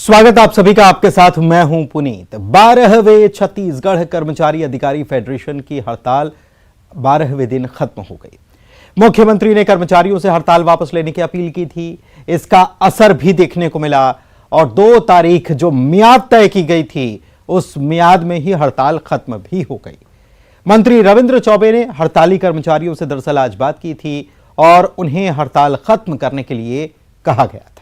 स्वागत आप सभी का। आपके साथ मैं हूं पुनीत। 12वें छत्तीसगढ़ कर्मचारी अधिकारी फेडरेशन की हड़ताल 12वें दिन खत्म हो गई। मुख्यमंत्री ने कर्मचारियों से हड़ताल वापस लेने की अपील की थी। इसका असर भी देखने को मिला और 2 तारीख जो मियाद तय की गई थी उस मियाद में ही हड़ताल खत्म भी हो गई। मंत्री रविंद्र चौबे ने हड़ताली कर्मचारियों से दरअसल आज बात की थी और उन्हें हड़ताल खत्म करने के लिए कहा गया था।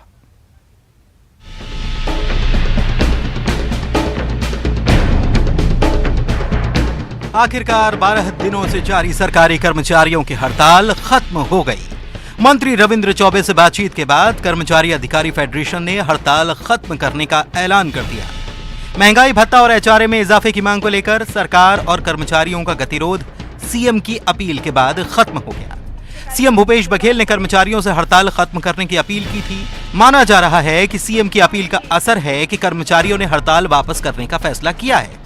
आखिरकार 12 दिनों से जारी सरकारी कर्मचारियों की हड़ताल खत्म हो गई। मंत्री रविंद्र चौबे से बातचीत के बाद कर्मचारी अधिकारी फेडरेशन ने हड़ताल खत्म करने का ऐलान कर दिया। महंगाई भत्ता और एचआरए में इजाफे की मांग को लेकर सरकार और कर्मचारियों का गतिरोध सीएम की अपील के बाद खत्म हो गया। सीएम भूपेश बघेल ने कर्मचारियों से हड़ताल खत्म करने की अपील की थी। माना जा रहा है कि सीएम की अपील का असर है कि कर्मचारियों ने हड़ताल वापस करने का फैसला किया है।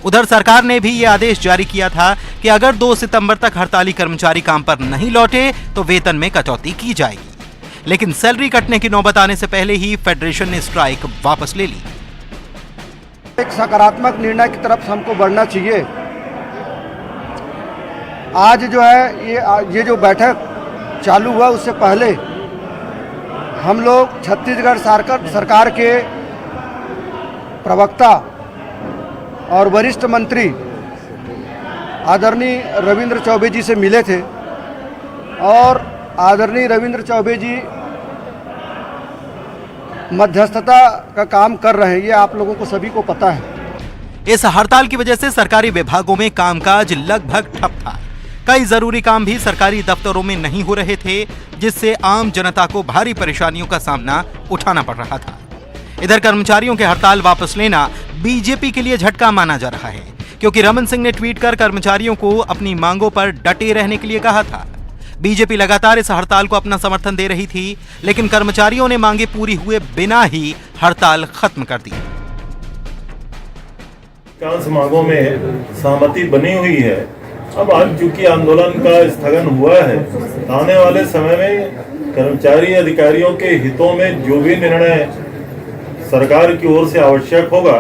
उधर सरकार ने भी यह आदेश जारी किया था कि अगर 2 सितंबर तक हड़ताली कर्मचारी काम पर नहीं लौटे तो वेतन में कटौती की जाएगी। लेकिन सैलरी कटने की नौबत आने से पहले ही फेडरेशन ने स्ट्राइक वापस ले ली। एक सकारात्मक निर्णय की तरफ हमको बढ़ना चाहिए। आज जो है ये जो बैठक चालू हुआ उससे पहले हम लोग छत्तीसगढ़ सरकार के प्रवक्ता और वरिष्ठ मंत्री आदरणीय रविंद्र चौबे जी से मिले थे और आदरणीय रविंद्र चौबे जी मध्यस्थता का काम कर रहे हैं, ये आप लोगों को सभी को पता है। इस हड़ताल की वजह से सरकारी विभागों में कामकाज लगभग ठप था। कई जरूरी काम भी सरकारी दफ्तरों में नहीं हो रहे थे, जिससे आम जनता को भारी परेशानियों का सामना उठाना पड़ रहा था। इधर कर्मचारियों के हड़ताल वापस लेना बीजेपी के लिए झटका माना जा रहा है, क्योंकि रमन सिंह ने ट्वीट कर कर्मचारियों को अपनी मांगों पर डटे रहने के लिए कहा था। बीजेपी लगातार इस हड़ताल को अपना समर्थन दे रही थी, लेकिन कर्मचारियों ने मांगे पूरी हुए बिना ही हड़ताल खत्म कर दी। अधिकांश मांगों में सहमति बनी हुई है। अब आज चूंकि आंदोलन का स्थगन हुआ है, आने वाले समय में कर्मचारी अधिकारियों के हितों में जो भी निर्णय सरकार की ओर से आवश्यक होगा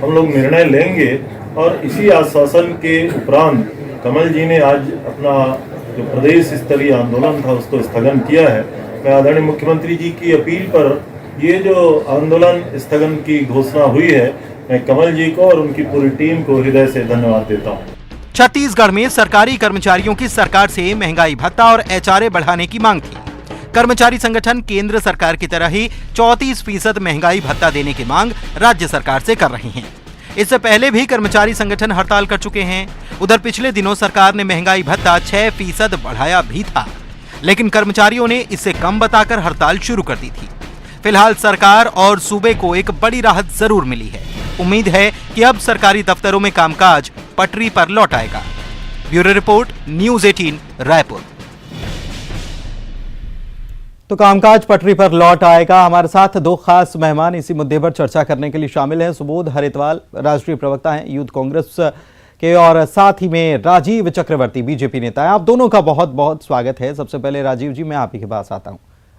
हम लोग निर्णय लेंगे। और इसी आश्वासन के उपरांत कमल जी ने आज अपना जो प्रदेश स्तरीय आंदोलन था उसको स्थगन किया है। मैं आदरणीय मुख्यमंत्री जी की अपील पर ये जो आंदोलन स्थगन की घोषणा हुई है, मैं कमल जी को और उनकी पूरी टीम को हृदय से धन्यवाद देता हूँ। छत्तीसगढ़ में सरकारी कर्मचारियों की सरकार से महंगाई भत्ता और एचआरए बढ़ाने की मांग थी। कर्मचारी संगठन केंद्र सरकार की तरह ही 34% महंगाई भत्ता देने की मांग राज्य सरकार से कर रही हैं। इससे पहले भी कर्मचारी संगठन हड़ताल कर चुके हैं। उधर पिछले दिनों सरकार ने महंगाई भत्ता 6% बढ़ाया भी था, लेकिन कर्मचारियों ने इससे कम बताकर हड़ताल शुरू कर दी थी। फिलहाल सरकार और सूबे को एक बड़ी राहत जरूर मिली है। उम्मीद है कि अब सरकारी दफ्तरों में कामकाज पटरी पर लौट आएगा। Bureau report, news 18 Raipur. तो कामकाज पटरी पर लौट आएगा। हमारे साथ 2 खास मेहमान इसी मुद्दे पर चर्चा करने के लिए शामिल हैं। सुबोध हरिद्वाल राष्ट्रीय प्रवक्ता हैं यूथ कांग्रेस के, और साथ ही में राजीव चक्रवर्ती बीजेपी नेता हैं। आप दोनों का बहुत बहुत स्वागत है। सबसे पहले राजीव जी, मैं आप ही के पास आता हूं।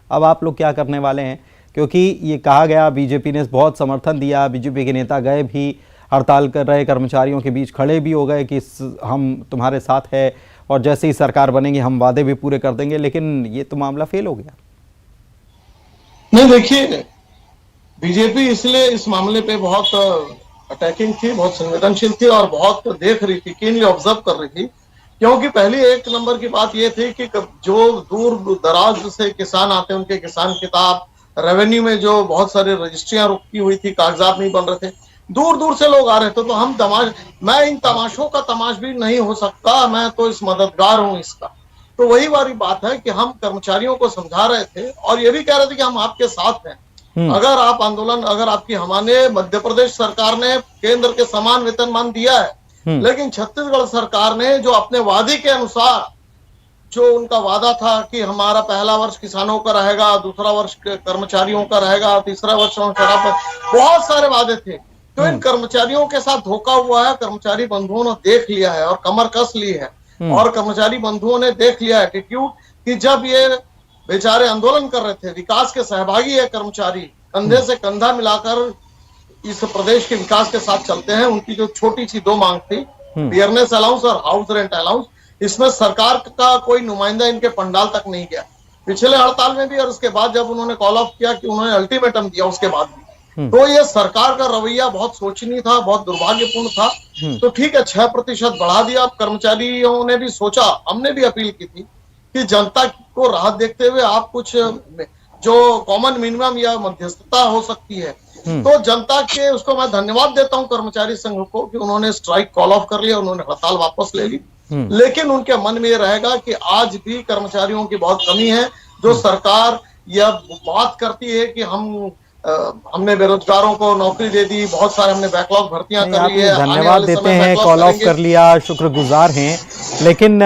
अब आप लोग क्या करने वाले हैं, क्योंकि ये कहा गया बीजेपी ने बहुत समर्थन दिया, बीजेपी के नेता गए भी हड़ताल कर रहे कर्मचारियों के बीच खड़े भी हो गए कि हम तुम्हारे साथ है और जैसे ही सरकार बनेगी हम वादे भी पूरे कर देंगे, लेकिन ये तो मामला फेल हो गया। नहीं, देखिए, बीजेपी इसलिए इस मामले पे बहुत अटैकिंग थी, बहुत संवेदनशील थी और बहुत देख रही थी, कीनली ऑब्जर्व कर रही थी। क्योंकि पहली एक नंबर की बात ये थी कि जो दूर दराज से किसान आते हैं उनके किसान किताब, रेवेन्यू में जो बहुत सारे रजिस्ट्रियां रुकी हुई थी, कागजात नहीं बन रहे थे, दूर दूर से लोग आ रहे थे। तो हम मैं इन तमाशों का तमाशबीन भी नहीं हो सकता, मैं तो इस मददगार हूं इसका। तो वही वाली बात है कि हम कर्मचारियों को समझा रहे थे और ये भी कह रहे थे कि हम आपके साथ हैं। अगर आप आंदोलन, अगर आपकी हमारे मध्य प्रदेश सरकार ने केंद्र के समान वेतनमान दिया है, लेकिन छत्तीसगढ़ सरकार ने जो अपने वादे के अनुसार जो उनका वादा था कि हमारा पहला वर्ष किसानों का रहेगा, दूसरा वर्ष कर्मचारियों का रहेगा, तीसरा वर्ष शराब, बहुत सारे वादे थे। तो इन कर्मचारियों के साथ धोखा हुआ है। कर्मचारी बंधुओं ने देख लिया है और कमर कस ली है। और कर्मचारी बंधुओं ने देख लिया है कि जब ये बेचारे आंदोलन कर रहे थे, विकास के सहभागी है कर्मचारी, कंधे से कंधा मिलाकर इस प्रदेश के विकास के साथ चलते हैं। उनकी जो छोटी सी दो मांग थी, फेयरनेस अलाउंस और हाउस रेंट अलाउंस, इसमें सरकार का कोई नुमाइंदा इनके पंडाल तक नहीं गया पिछले हड़ताल में भी, और उसके बाद जब उन्होंने कॉल ऑफ किया कि उन्होंने अल्टीमेटम दिया उसके बाद भी। तो ये सरकार का रवैया बहुत शोचनीय था, बहुत दुर्भाग्यपूर्ण था। तो ठीक है, 6% बढ़ा दिया। अब कर्मचारियों ने भी सोचा, हमने भी अपील की थी कि जनता को राहत देखते हुए आप कुछ जो कॉमन मिनिमम या मध्यस्थता हो सकती है, तो जनता के उसको मैं धन्यवाद देता हूं कर्मचारी संघ को कि उन्होंने स्ट्राइक कॉल ऑफ कर लिया, उन्होंने हड़ताल वापस ले ली। लेकिन उनके मन में ये रहेगा कि आज भी कर्मचारियों की बहुत कमी है। जो सरकार यह बात करती है कि हमने बेरोजगारों को नौकरी दे दी, बहुत सारे हमने बैकलॉग भर्तियां कर ली है, धन्यवाद देते हैं, कॉल ऑफ कर लिया, शुक्रगुजार हैं। लेकिन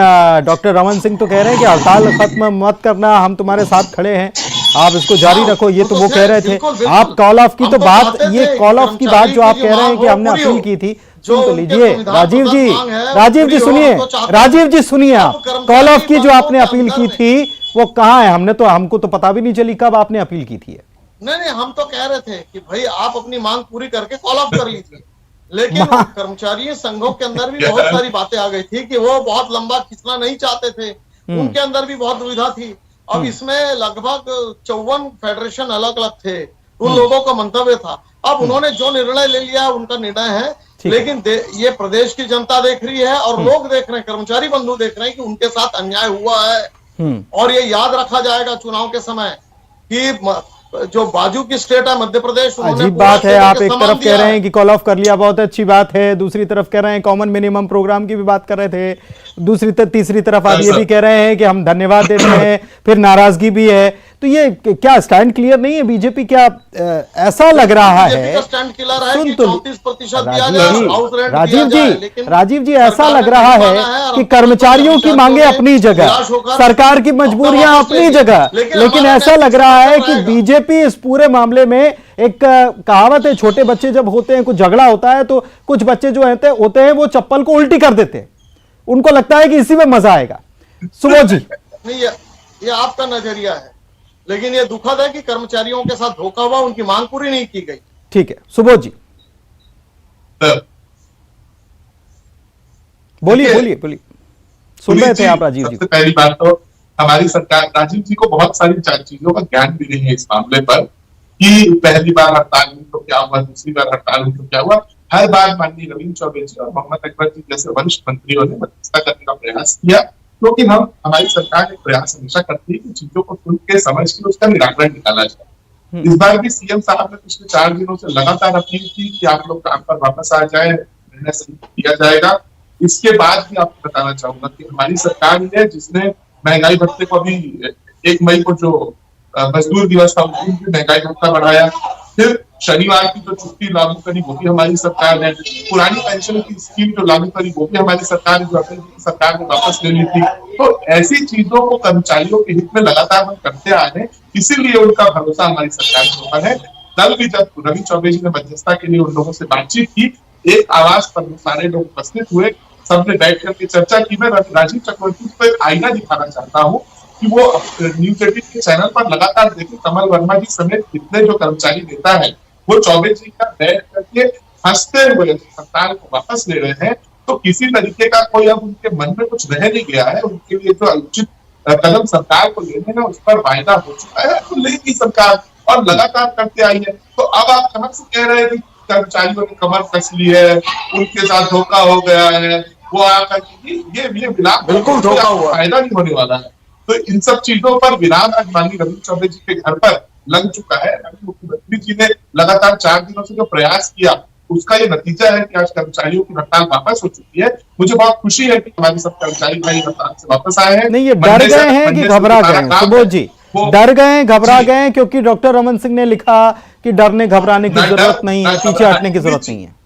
डॉक्टर रमन सिंह तो कह रहे हैं कि हड़ताल खत्म मत करना, हम तुम्हारे साथ खड़े हैं, आप इसको जारी रखो। ये तो वो कह रहे थे। आप कॉल ऑफ की तो बात, ये कॉल ऑफ की बात जो आप कह रहे हैं कि हमने अपील की थी, सुन तो लीजिए राजीव जी सुनिए, राजीव जी सुनिए, आप कॉल ऑफ की जो आपने अपील की थी वो कहाँ है? हमको तो पता भी नहीं चली कब आपने अपील की थी। नहीं, हम तो कह रहे थे कि भाई आप अपनी मांग पूरी करके कॉल ऑफ कर लीजिए, लेकिन कर्मचारी संघों के अंदर भी बहुत सारी बातें आ गई थी कि वो बहुत लंबा खींचना नहीं चाहते थे, उनके अंदर भी बहुत दुविधा थी। अब इसमें लगभग 54 फेडरेशन अलग अलग थे, उन लोगों का मंतव्य था। अब उन्होंने जो निर्णय ले लिया उनका निर्णय है, लेकिन ये प्रदेश की जनता देख रही है और लोग देख रहे हैं, कर्मचारी बंधु देख रहे हैं कि उनके साथ अन्याय हुआ है। और ये याद रखा जाएगा चुनाव के समय कि जो बाजू की स्टेट है मध्य प्रदेश, अजीब बात है। आप एक तरफ कह रहे हैं कि कॉल ऑफ कर लिया, बहुत अच्छी बात है, दूसरी तरफ कह रहे हैं कॉमन मिनिमम प्रोग्राम की भी बात कर रहे थे, तीसरी तरफ आप ये भी कह रहे हैं कि हम धन्यवाद देते हैं, फिर नाराजगी भी है। तो ये क्या स्टैंड क्लियर नहीं है? बीजेपी क्या ऐसा लग रहा है? सुन तो राजीव जी ऐसा लग रहा है कि कर्मचारियों की मांगे अपनी जगह, सरकार की मजबूरियां अपनी जगह, लेकिन ऐसा लग रहा है कि बीजेपी इस पूरे मामले में, एक कहावत है, छोटे बच्चे जब होते हैं, कुछ झगड़ा होता है तो कुछ बच्चे जो होते हैं वो चप्पल को उल्टी कर देते हैं, उनको लगता है कि इसी में मजा आएगा। सुबोध जी, नहीं, ये आपका नजरिया है, लेकिन ये दुखद है कि कर्मचारियों के साथ धोखा हुआ, उनकी मांग पूरी नहीं की गई। ठीक है सुबोध जी, बोलिए। सुन रहे थे आप राजीव जी? सबसे पहली बात तो हमारी सरकार राजीव जी को बहुत सारी चीजों का ज्ञान भी नहीं है इस मामले पर, कि पहली बार हड़ताल हुई तो क्या हुआ, दूसरी बार हड़ताल हुई तो क्या हुआ। हर बार माननीय रविंद्र चौबे जी और मोहम्मद अकबर जी जैसे वरिष्ठ मंत्रियों ने मध्यस्थता करने का प्रयास किया, क्योंकि हमारी सरकार एक प्रयास हमेशा करती है कि चीजों को सुन के समझ के उसका निराकरण निकाला जाए। इस बार भी सीएम साहब ने पिछले 4 दिनों से लगातार अपील की कि आप लोग काम पर वापस आ जाए, निर्णय सही किया जाएगा। इसके बाद भी आपको बताना चाहूंगा कि हमारी सरकार है जिसने महंगाई भत्ते को अभी 1 मई को जो मजदूर दिवस था उस दिन भी महंगाई भत्ता बढ़ाया, फिर शनिवार की जो छुट्टी लागू करी वो भी हमारी सरकार ने, पुरानी पेंशन की स्कीम जो लागू करी वो भी हमारी सरकार जो अटल जी की सरकार ने वापस ले ली थी। तो ऐसी चीजों को कर्मचारियों के हित में लगातार हम करते आए हैं, इसीलिए उनका भरोसा हमारी सरकार के ऊपर है। कल भी जब रवि चौबे जी ने मध्यस्थता के लिए उन लोगों से बातचीत की, एक आवाज पर सारे लोग उपस्थित हुए, सबने बैठ करके चर्चा की। मैं राजीव चक्रवर्ती को एक आईना दिखाना चाहता हूँ कि वो न्यूज 18 के चैनल पर लगातार देखे, कमल वर्मा जी समेत कितने जो कर्मचारी नेता है वो चौबे जी का बैठ करके हंसते हुए हड़ताल को वापस ले रहे हैं। तो किसी तरीके का कोई अब उनके मन में कुछ रह नहीं गया है, उनके लिए जो उचित कदम सरकार को लेने का उस पर वायदा हो चुका है, तो लेगी सरकार और लगातार करते आई है। तो अब आप कहां से कह रहे हैं कि कर्मचारियों ने कमर कस ली है, उनके साथ धोखा हो गया है, वो आकर ये विलाप बिल्कुल धोखा हुआ, फायदा नहीं होने वाला है। तो इन सब चीजों पर विराम आज माननीय रविंद्र चौबे जी के घर पर लग चुका है। मुख्यमंत्री जी ने लगातार 4 दिनों से जो प्रयास किया उसका ये नतीजा है कि आज कर्मचारियों की हड़ताल वापस हो चुकी है। मुझे बहुत खुशी है कि हमारे सब कर्मचारी भाई हड़ताल से वापस आए हैं। नहीं, ये डर गए हैं कि घबरा गए हैं? सुबोध जी, डर गए हैं, घबरा गए हैं? क्योंकि डॉक्टर रमन सिंह ने लिखा कि डरने घबराने की जरूरत नहीं है, पीछे हटने की जरूरत नहीं है।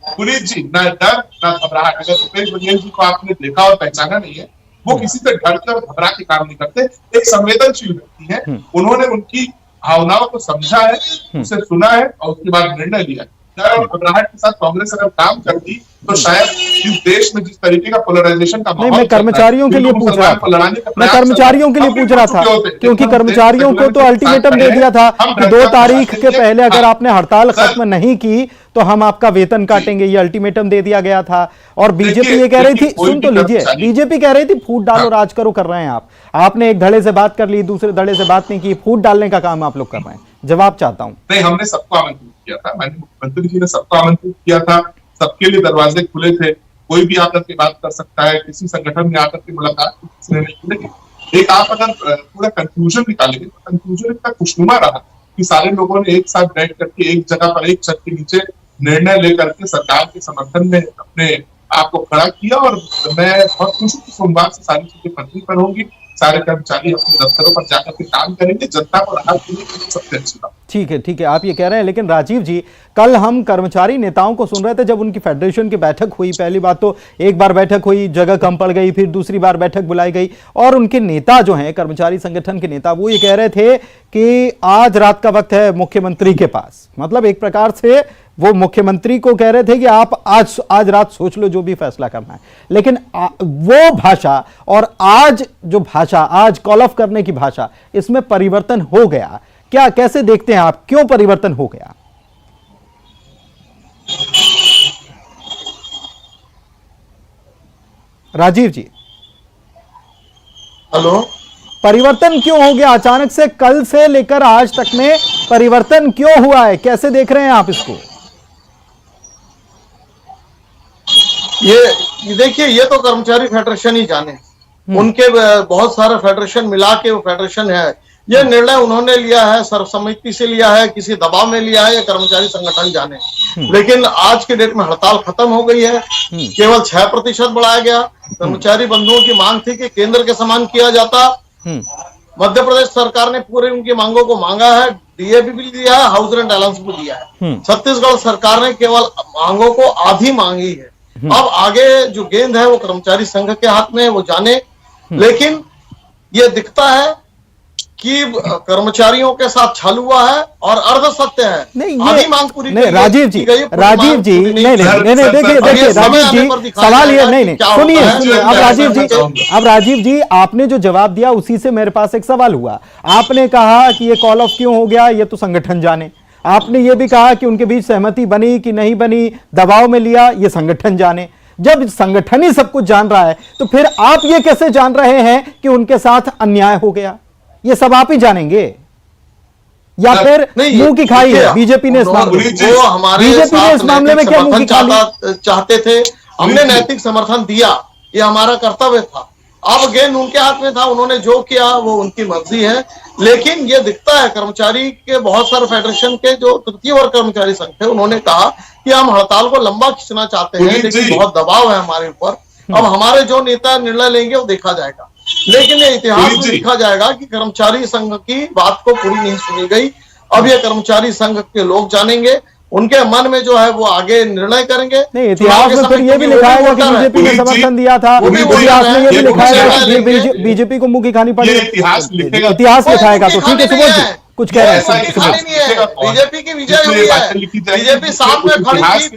पुनीत जी, ना डर ना घबराहट। अगर भूपेश बघेल जी को आपने देखा और पहचाना नहीं है, वो किसी से डर के और घबरा के काम नहीं करते, एक संवेदनशील व्यक्ति है। उन्होंने उनकी भावनाओं को समझा है, उसे सुना है और उसके बाद निर्णय लिया। डर और घबराहट के साथ कांग्रेस अगर काम करती तो शायद इस देश में जिस तरीके का पोलराइजेशन का नहीं, मैं कर्मचारियों के लिए पूछ रहा था, मैं कर्मचारियों के लिए पूछ रहा था, क्योंकि कर्मचारियों को तो अल्टीमेटम दे दिया था कि 2 तारीख के पहले अगर आपने हड़ताल खत्म नहीं की तो हम आपका वेतन काटेंगे, ये अल्टीमेटम दे दिया गया था। और बीजेपी ये कह रही थी, सुन तो लीजिए, बीजेपी कह रही थी फूट डालो राज करो कर रहे हैं आप। आपने एक धड़े से बात कर ली, दूसरे धड़े से बात नहीं की, फूट डालने का काम आप लोग कर रहे हैं। जवाब चाहता हूं। नहीं, हमने सबको आमंत्रित किया था, माननीय मुख्यमंत्री जी ने सबको आमंत्रित किया था, सबके लिए दरवाजे खुले थे, कोई भी आकर के बात कर सकता है, किसी संगठन में आकर के मुलाकात किसी ने नहीं की। एक आप अगर पूरा कंक्लूजन निकालेंगे तो कंक्लूजन इतना खुशनुमा रहा कि सारे लोगों ने एक साथ बैठ करके एक जगह पर एक छत के नीचे निर्णय लेकर के सरकार के समर्थन में अपने आप को खड़ा किया। और मैं बहुत खुश हूँ कि सोमवार से सारी चीजें पटरी पर होंगी, सारे कर्मचारी अपने दफ्तरों पर जाकर के काम करेंगे, जनता को राहत मिलेगी, सबसे अच्छी बात। ठीक है, आप ये कह रहे हैं, लेकिन राजीव जी कल हम कर्मचारी नेताओं को सुन रहे थे जब उनकी फेडरेशन की बैठक हुई। पहली बात तो एक बार बैठक हुई, जगह कम पड़ गई, फिर दूसरी बार बैठक बुलाई गई और उनके नेता जो हैं, कर्मचारी संगठन के नेता, वो ये कह रहे थे कि आज रात का वक्त है मुख्यमंत्री के पास। मतलब एक प्रकार से वो मुख्यमंत्री को कह रहे थे कि आप आज रात सोच लो जो भी फैसला करना है। लेकिन वो भाषा और आज जो भाषा, आज कॉल ऑफ करने की भाषा, इसमें परिवर्तन हो गया क्या? कैसे देखते हैं आप, क्यों परिवर्तन हो गया? राजीव जी, हेलो, परिवर्तन क्यों हो गया अचानक से? कल से लेकर आज तक में परिवर्तन क्यों हुआ है? कैसे देख रहे हैं आप इसको? ये देखिए, ये तो कर्मचारी फेडरेशन ही जाने, उनके बहुत सारे फेडरेशन मिला के वो फेडरेशन है। ये निर्णय उन्होंने लिया है, सर्वसम्मति से लिया है, किसी दबाव में लिया है, ये कर्मचारी संगठन जाने। लेकिन आज के डेट में हड़ताल खत्म हो गई है, केवल 6% बढ़ाया गया। कर्मचारी बंधुओं की मांग थी कि केंद्र के समान किया जाता। मध्य प्रदेश सरकार ने पूरे उनकी मांगों को मांगा है, डीए भी दिया है, हाउस रेंट अलाउंस भी दिया है। छत्तीसगढ़ सरकार ने केवल मांगों को आधी मांगी है। अब आगे जो गेंद है वो कर्मचारी संघ के हाथ में है, वो जाने। लेकिन ये दिखता है कि कर्मचारियों के साथ छल हुआ है और अर्ध सत्य है। नहीं, आधी मांग पूरी नहीं, राजीव जी, देखिए राजीव जी, सवाल ये नहीं, सुनिए, अब राजीव जी आपने जो जवाब दिया उसी से मेरे पास एक सवाल हुआ। आपने कहा कि ये कॉल ऑफ क्यों हो गया, ये तो संगठन जाने। आपने ये भी कहा कि उनके बीच सहमति बनी कि नहीं बनी, दबाव में लिया, ये संगठन जाने। जब संगठन ही सब कुछ जान रहा है तो फिर आप ये कैसे जान रहे हैं कि उनके साथ अन्याय हो गया? ये सब आप ही जानेंगे या फिर मुंह की खाई है बीजेपी ने? इस मामले में क्या मुंह की खाई चाहते थे? हमने नैतिक समर्थन दिया, ये हमारा कर्तव्य था। अब गेंद उनके हाथ में था, उन्होंने जो किया वो उनकी मर्जी है। लेकिन ये दिखता है कर्मचारी के बहुत सारे फेडरेशन के जो तृतीय वर्ग कर्मचारी संघ थे, उन्होंने कहा कि हम हड़ताल को लंबा खींचना चाहते हैं, लेकिन बहुत दबाव है हमारे ऊपर। अब हमारे जो नेता निर्णय लेंगे वो देखा जाएगा। लेकिन ये इतिहास में लिखा जाएगा कि कर्मचारी संघ की बात को पूरी नहीं सुनी गई। अब ये कर्मचारी संघ के लोग जानेंगे, उनके मन में जो है वो आगे निर्णय करेंगे। नहीं, इतिहास में फिर ये भी लिखा है कि बीजेपी ने समर्थन दिया था। इतिहास में ये भी लिखा है कि बीजेपी को मुंह की खानी पड़ी। इतिहास लिखाएगा तो ठीक है। सुबोध जी कुछ कह रहे हैं? बीजेपी की विजय हुई है, बीजेपी साथ में खड़ी थी,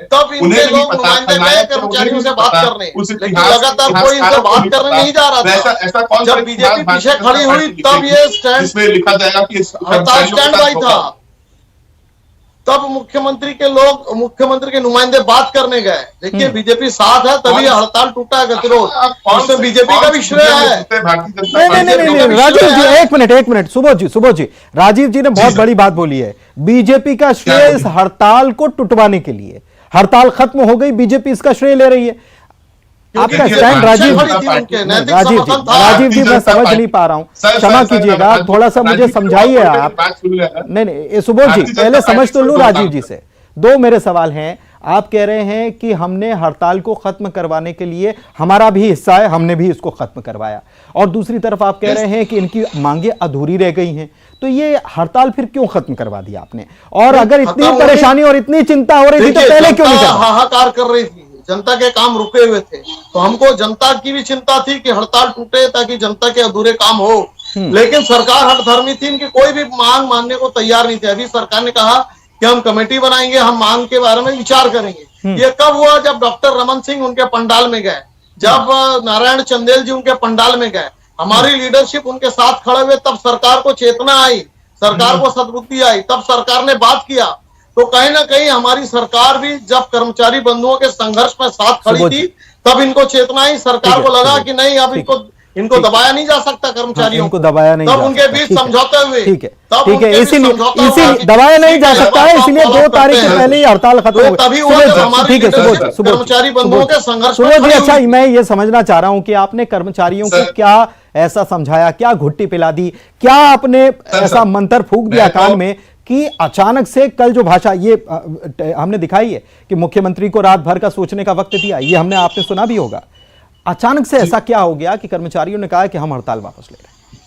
तब इनके लोग नुमाइंदे गए कर्मचारियों से बात करने, लेकिन लगातार कोई इनसे बात करने नहीं जा रहा था। जब बीजेपी पीछे खड़ी हुई तब ये स्टैंड लिखा जाएगा कि हड़ताल स्टैंड बाई था। तब मुख्यमंत्री के लोग, मुख्यमंत्री के नुमाइंदे बात करने गए। देखिए बीजेपी साथ है तभी हड़ताल टूटा है, गतिरोध, उसमें बीजेपी का भी श्रेय है। नहीं, राजीव जी एक मिनट, सुबोध जी, राजीव जी ने बहुत बड़ी बात बोली है। बीजेपी का श्रेय इस हड़ताल को टुटवाने के लिए, हड़ताल खत्म हो गई, बीजेपी इसका श्रेय ले रही है। आपका स्टैंड राजीव जी मैं समझ नहीं पा रहा हूं, क्षमा कीजिएगा, थोड़ा सा मुझे समझाइए आप। नहीं, सुबोध जी पहले समझ तो लूं राजीव जी से। दो मेरे सवाल हैं। आप कह रहे हैं कि हमने हड़ताल को खत्म करवाने के लिए, हमारा भी हिस्सा है, हमने भी इसको खत्म करवाया, और दूसरी तरफ आप कह रहे हैं कि इनकी मांगे अधूरी रह गई हैं। तो ये हड़ताल फिर क्यों खत्म करवा दिया आपने? और अगर इतनी परेशानी और इतनी चिंता हो रही थी तो पहले क्यों नहीं? हाहाकार कर रही थी, जनता के काम रुके हुए थे, तो हमको जनता की भी चिंता थी कि हड़ताल टूटे ताकि जनता के अधूरे काम हो। लेकिन सरकार हठधर्मी थी, इनकी कोई भी मांग मानने को तैयार नहीं थी। अभी सरकार ने कहा कि हम कमेटी बनाएंगे, हम मांग के बारे में विचार करेंगे। ये कब हुआ? जब डॉक्टर रमन सिंह उनके पंडाल में गए, जब नारायण चंदेल जी उनके पंडाल में गए, हमारी लीडरशिप उनके साथ खड़े हुए, तब सरकार को चेतना आई, सरकार को सद्बुद्धि आई, तब सरकार ने बात किया। तो कहीं ना कहीं हमारी सरकार भी जब कर्मचारी बंधुओं के संघर्ष में साथ खड़ी थी, तब इनको चेतना आई, सरकार को लगा कि नहीं, अब इनको दबाया नहीं जा सकता, कर्मचारियों को दबाया नहीं, तब उनके बीच समझौते हुए, ठीक है, इसीलिए दबाया नहीं जा सकता है, इसलिए 2 तारीख से पहले ही हड़ताल खत्म हो तभी हुआ जब हमारी कर्मचारी बंधुओं के संघर्ष में खड़ी हुई। अच्छा, मैं ये समझना चाह रहा हूं कि आपने कर्मचारियों को क्या ऐसा समझाया, क्या घुट्टी पिला दी, क्या आपने ऐसा मंत्र फूंक दिया कान में कि अचानक से कल जो भाषा ये हमने दिखाई है कि मुख्यमंत्री को रात भर का सोचने का वक्त दिया, ये हमने आपने सुना भी होगा, अचानक से ऐसा क्या हो गया कि कर्मचारियों ने कहा कि हम हड़ताल वापस ले रहे हैं?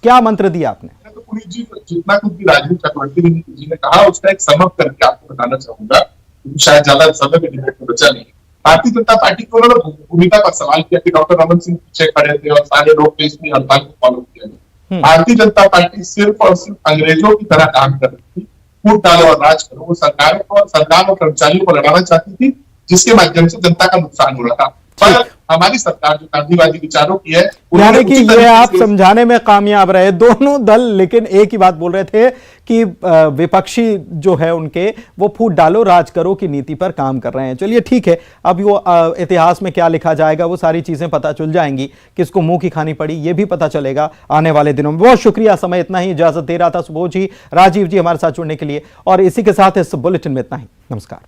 क्या मंत्र दिया आपने? तो पुनीत जी, जितना कुछ भी राजीव चक्रवर्ती जी ने कहा उसका एक सम अप करके आपको बताना चाहूंगा, शायद ज्यादा समय में डिबेट में बचा नहीं। भारतीय जनता पार्टी की उन्होंने भूमिका पर सवाल किया कि डॉक्टर रमन सिंह पीछे खड़े थे और सारे लोग ने इसमें हड़ताल को फॉलो किया। भारतीय जनता पार्टी सिर्फ और सिर्फ अंग्रेजों की तरह काम कर रही थी, फूट डालो और राज करो। वो सरकार और कर्मचारियों को लड़ाना चाहती थी, जिसके माध्यम से जनता का नुकसान हो रहा था। पर हमारी सरकार जो गांधीवादी विचारों की है, यानी कि ये आप समझाने में कामयाब रहे दोनों दल, लेकिन एक ही बात बोल रहे थे कि विपक्षी जो है उनके, वो फूट डालो राज करो की नीति पर काम कर रहे हैं। चलिए ठीक है, अब वो इतिहास में क्या लिखा जाएगा वो सारी चीजें पता चल जाएंगी, किसको मुंह की खानी पड़ी ये भी पता चलेगा आने वाले दिनों में। बहुत शुक्रिया, समय इतना ही इजाजत दे रहा था सुबोध जी, राजीव जी हमारे साथ जुड़ने के लिए, और इसी के साथ इस बुलेटिन में इतना ही। नमस्कार।